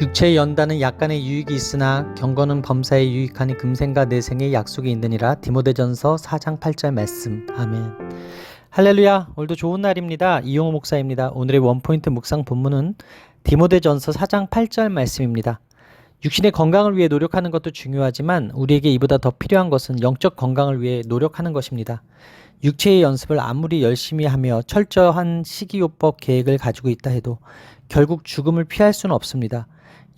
육체의 연단은 약간의 유익이 있으나 경건은 범사에 유익하니 금생과 내생의 약속이 있느니라. 디모데전서 4장 8절 말씀. 아멘. 할렐루야. 오늘도 좋은 날입니다. 이용호 목사입니다. 오늘의 원포인트 묵상 본문은 디모데전서 4장 8절 말씀입니다. 육신의 건강을 위해 노력하는 것도 중요하지만 우리에게 이보다 더 필요한 것은 영적 건강을 위해 노력하는 것입니다. 육체의 연습을 아무리 열심히 하며 철저한 식이요법 계획을 가지고 있다 해도 결국 죽음을 피할 수는 없습니다.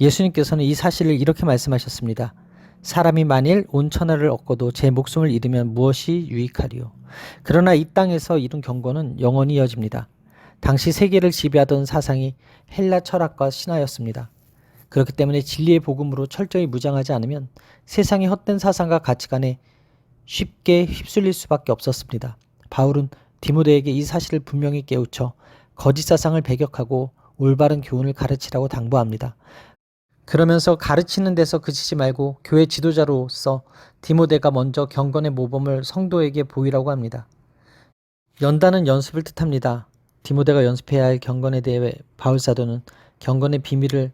예수님께서는 이 사실을 이렇게 말씀하셨습니다. 사람이 만일 온 천하를 얻고도 제 목숨을 잃으면 무엇이 유익하리요. 그러나 이 땅에서 이룬 경건은 영원히 이어집니다. 당시 세계를 지배하던 사상이 헬라 철학과 신화였습니다. 그렇기 때문에 진리의 복음으로 철저히 무장하지 않으면 세상의 헛된 사상과 가치관에 쉽게 휩쓸릴 수밖에 없었습니다. 바울은 디모데에게 이 사실을 분명히 깨우쳐 거짓 사상을 배격하고 올바른 교훈을 가르치라고 당부합니다. 그러면서 가르치는 데서 그치지 말고 교회 지도자로서 디모데가 먼저 경건의 모범을 성도에게 보이라고 합니다. 연단은 연습을 뜻합니다. 디모데가 연습해야 할 경건에 대해 바울 사도는 경건의 비밀을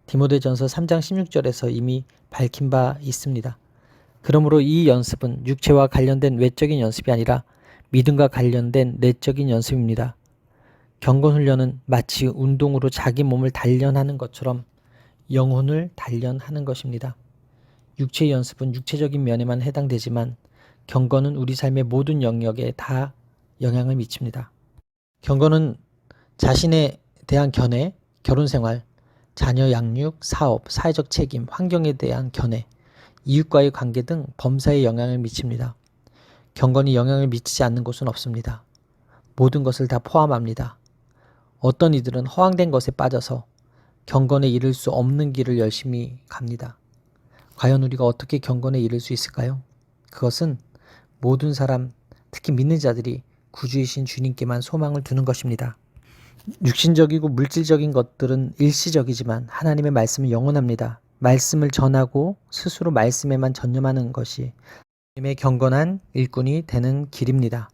디모데전서 3장 16절에서 이미 밝힌 바 있습니다. 그러므로 이 연습은 육체와 관련된 외적인 연습이 아니라 믿음과 관련된 내적인 연습입니다. 경건 훈련은 마치 운동으로 자기 몸을 단련하는 것처럼 영혼을 단련하는 것입니다. 육체의 연습은 육체적인 면에만 해당되지만 경건은 우리 삶의 모든 영역에 다 영향을 미칩니다. 경건은 자신에 대한 견해, 결혼생활, 자녀 양육, 사업, 사회적 책임, 환경에 대한 견해, 이웃과의 관계 등 범사에 영향을 미칩니다. 경건이 영향을 미치지 않는 곳은 없습니다. 모든 것을 다 포함합니다. 어떤 이들은 허황된 것에 빠져서 경건에 이를 수 없는 길을 열심히 갑니다. 과연 우리가 어떻게 경건에 이를 수 있을까요? 그것은 모든 사람, 특히 믿는 자들이 구주이신 주님께만 소망을 두는 것입니다. 육신적이고 물질적인 것들은 일시적이지만 하나님의 말씀은 영원합니다. 말씀을 전하고 스스로 말씀에만 전념하는 것이 주님의 경건한 일꾼이 되는 길입니다.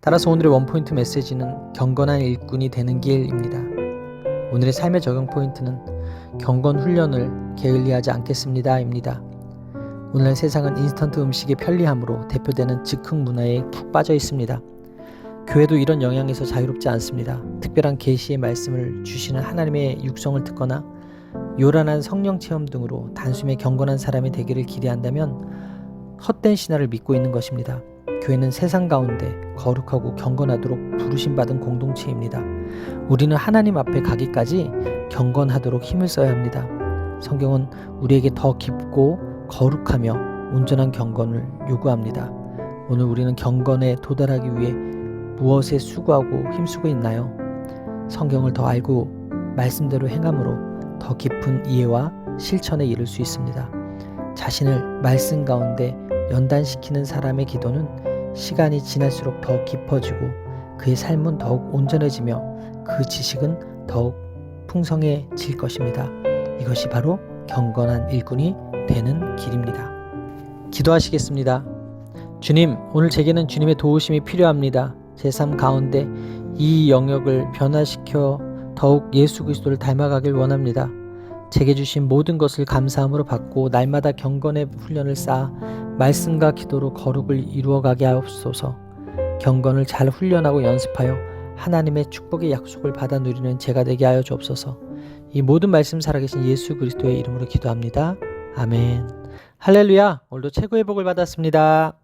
따라서 오늘의 원포인트 메시지는 경건한 일꾼이 되는 길입니다. 오늘의 삶의 적용 포인트는 경건 훈련을 게을리하지 않겠습니다 입니다. 오늘날 세상은 인스턴트 음식의 편리함으로 대표되는 즉흥 문화에 푹 빠져 있습니다. 교회도 이런 영향에서 자유롭지 않습니다. 특별한 계시의 말씀을 주시는 하나님의 육성을 듣거나 요란한 성령 체험 등으로 단숨에 경건한 사람이 되기를 기대한다면 헛된 신화를 믿고 있는 것입니다. 교회는 세상 가운데 거룩하고 경건하도록 부르심받은 공동체입니다. 우리는 하나님 앞에 가기까지 경건하도록 힘을 써야 합니다. 성경은 우리에게 더 깊고 거룩하며 온전한 경건을 요구합니다. 오늘 우리는 경건에 도달하기 위해 무엇에 수고하고 힘쓰고 있나요? 성경을 더 알고 말씀대로 행함으로 더 깊은 이해와 실천에 이를 수 있습니다. 자신을 말씀 가운데 연단시키는 사람의 기도는 시간이 지날수록 더욱 깊어지고 그의 삶은 더욱 온전해지며 그 지식은 더욱 풍성해질 것입니다. 이것이 바로 경건한 일꾼이 되는 길입니다. 기도하시겠습니다. 주님, 오늘 제게는 주님의 도우심이 필요합니다. 제 삶 가운데 이 영역을 변화시켜 더욱 예수 그리스도를 닮아가길 원합니다. 제게 주신 모든 것을 감사함으로 받고 날마다 경건의 훈련을 쌓아 말씀과 기도로 거룩을 이루어가게 하옵소서. 경건을 잘 훈련하고 연습하여 하나님의 축복의 약속을 받아 누리는 제가 되게 하여 주옵소서. 이 모든 말씀 살아계신 예수 그리스도의 이름으로 기도합니다. 아멘. 할렐루야. 오늘도 최고의 복을 받았습니다.